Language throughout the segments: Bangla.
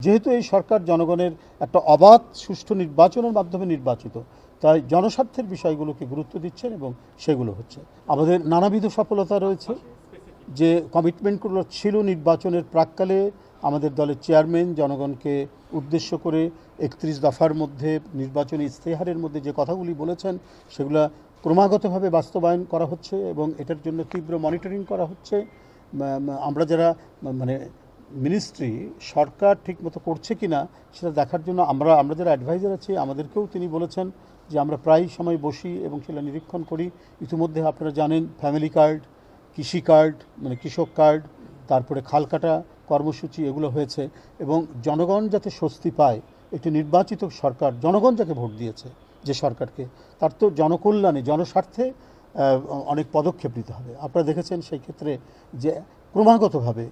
যেহেতু এই সরকার জনগণের একটা অবাধ সুষ্ঠু নির্বাচনের মাধ্যমে নির্বাচিত, তাই জনস্বার্থের বিষয়গুলোকে গুরুত্ব দিচ্ছেন এবং সেগুলো হচ্ছে। আমাদের নানাবিধ সফলতা রয়েছে, যে কমিটমেন্টগুলো ছিল নির্বাচনের প্রাক্কালে আমাদের দলের চেয়ারম্যান জনগণকে উদ্দেশ্য করে 31 দফার মধ্যে নির্বাচনী ইস্তেহারের মধ্যে যে কথাগুলি বলেছেন সেগুলো ক্রমাগতভাবে বাস্তবায়ন করা হচ্ছে এবং এটার জন্য তীব্র মনিটরিং করা হচ্ছে। আমরা যারা মানে মিনিস্ট্রি সরকার ঠিকমতো করছে কি না সেটা দেখার জন্য আমরা যারা অ্যাডভাইজার আছি আমাদেরকেও তিনি বলেছেন যে আমরা প্রায় সময় বসি এবং সেটা নিরীক্ষণ করি। ইতিমধ্যে আপনারা জানেন ফ্যামিলি কার্ড, কৃষি কার্ড মানে কৃষক কার্ড, তারপরে খালকাটা কর্মসূচি এগুলো হয়েছে এবং জনগণ যাতে স্বস্তি পায়। একটি নির্বাচিত সরকার, জনগণ যাকে ভোট দিয়েছে যে সরকারকে, তার তো জনকল্যাণে জনস্বার্থে অনেক পদক্ষেপ নিতে হবে। আপনারা দেখেছেন সেই ক্ষেত্রে যে ক্রমাগতভাবে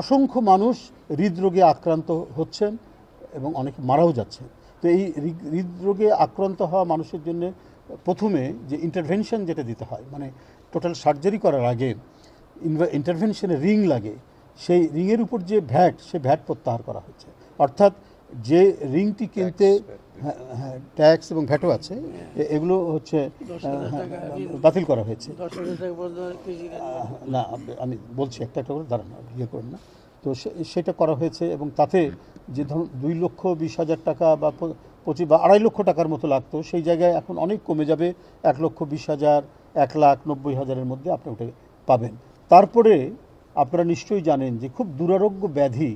অসংখ্য মানুষ হৃদরোগে আক্রান্ত হচ্ছেন এবং অনেকে মারাও যাচ্ছে। তো এই হৃদরোগে আক্রান্ত হওয়া মানুষের জন্য প্রথমে যে ইন্টারভেনশন যেটা দিতে হয়, মানে টোটাল সার্জারি করার আগে ইন্টারভেনশনে রিং লাগে, সেই রিংয়ের উপর যে ভ্যাট, সে ভ্যাট প্রত্যাহার করা হচ্ছে। অর্থাৎ যে রিংটি কিনতে ট্যাক্স এবং ভ্যাটও আছে, এগুলো হচ্ছে বাতিল করা হয়েছে। না আমি বলছি একটা একটা করে দাঁড়ান, ইয়ে করেন না। তো সেটা করা হয়েছে এবং তাতে যে ধরুন 2,20,000 টাকা বা 25 বা 2.5 লক্ষ টাকার মতো লাগতো, সেই জায়গায় এখন অনেক কমে যাবে। 1,20,000, 1,90,000-এর মধ্যে আপনি ওটা পাবেন। তারপরে আপনারা নিশ্চয়ই জানেন যে খুব দুরারোগ্য ব্যাধি,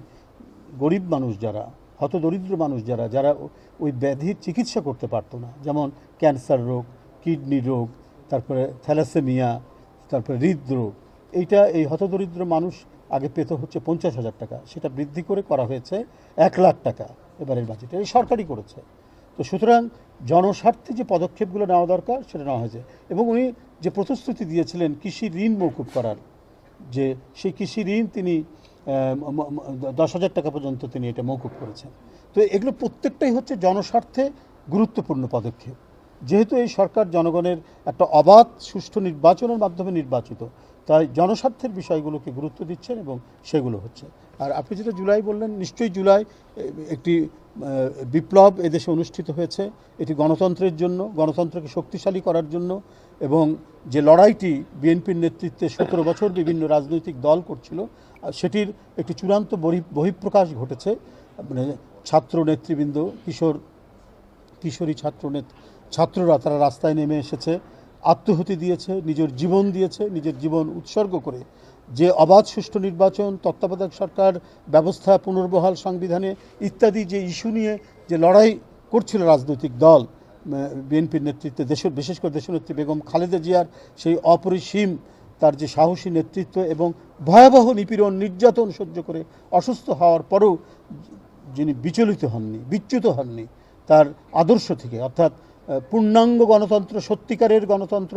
গরিব মানুষ যারা, হতদরিদ্র মানুষ যারা ওই ব্যাধির চিকিৎসা করতে পারতো না, যেমন ক্যান্সার রোগ, কিডনি রোগ, তারপরে থ্যালাসেমিয়া, তারপরে হৃদরোগ, এই হতদরিদ্র মানুষ আগে পেত হচ্ছে 50,000 টাকা, সেটা বৃদ্ধি করে করা হয়েছে 1 লাখ টাকা এবারের বাজেটে, এই সরকারই করেছে। তো সুতরাং জনস্বার্থে যে পদক্ষেপগুলো নেওয়া দরকার সেটা নেওয়া হয়েছে এবং উনি যে প্রতিশ্রুতি দিয়েছিলেন কৃষি ঋণ মওকুফ করার, যে সেই কৃষি ঋণ তিনি 10,000 টাকা পর্যন্ত তিনি এটা মওকুফ করেছেন। তো এগুলো প্রত্যেকটাই হচ্ছে জনস্বার্থে গুরুত্বপূর্ণ পদক্ষেপ। যেহেতু এই সরকার জনগণের একটা অবাধ সুষ্ঠু নির্বাচনের মাধ্যমে নির্বাচিত, তাই জনস্বার্থের বিষয়গুলোকে গুরুত্ব দিচ্ছেন এবং সেগুলো হচ্ছে। আর আপনি যেটা জুলাই বললেন, নিশ্চয়ই জুলাই একটি বিপ্লব এদেশে অনুষ্ঠিত হয়েছে। এটি গণতন্ত্রের জন্য, গণতন্ত্রকে শক্তিশালী করার জন্য, এবং যে লড়াইটি বিএনপির নেতৃত্বে 17 বছর বিভিন্ন রাজনৈতিক দল করছিল, সেটির একটি চূড়ান্ত বহিঃপ্রকাশ ঘটেছে। মানে ছাত্র নেতৃবৃন্দ, কিশোরী ছাত্ররা তারা রাস্তায় নেমে এসেছে, আত্মহুতি দিয়েছে, নিজের জীবন দিয়েছে, নিজের জীবন উৎসর্গ করে যে অবাধ সুষ্ঠু নির্বাচন, তত্ত্বাবধায়ক সরকার ব্যবস্থা পুনর্বহাল, সংবিধানে ইত্যাদি যে ইস্যু নিয়ে যে লড়াই করছিল রাজনৈতিক দল বিএনপির নেতৃত্বে, বিশেষ করে দেশনেত্রী বেগম খালেদা জিয়ার সেই অপরিসীম তার যে সাহসী নেতৃত্ব এবং ভয়াবহ নিপীড়ন নির্যাতন সহ্য করে অসুস্থ হওয়ার পরেও যিনি বিচ্যুত হননি তার আদর্শ থেকে, অর্থাৎ পূর্ণাঙ্গ গণতন্ত্র, সত্যিকারের গণতন্ত্র,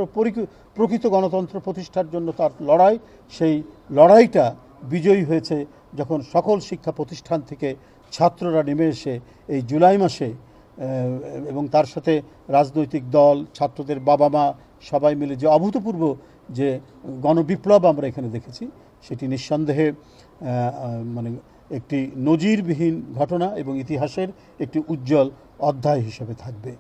প্রকৃত গণতন্ত্র প্রতিষ্ঠার জন্য তার লড়াই, সেই লড়াইটা বিজয়ী হয়েছে যখন সকল শিক্ষা প্রতিষ্ঠান থেকে ছাত্ররা নেমে এসে এই জুলাই মাসে, এবং তার সাথে রাজনৈতিক দল, ছাত্রদের বাবা মা সবাই মিলে যে অভূতপূর্ব যে গণবিপ্লব আমরা এখানে দেখেছি, সেটি নিঃসন্দেহে মানে একটি নজিরবিহীন ঘটনা এবং ইতিহাসের একটি উজ্জ্বল অধ্যায় হিসেবে থাকবে।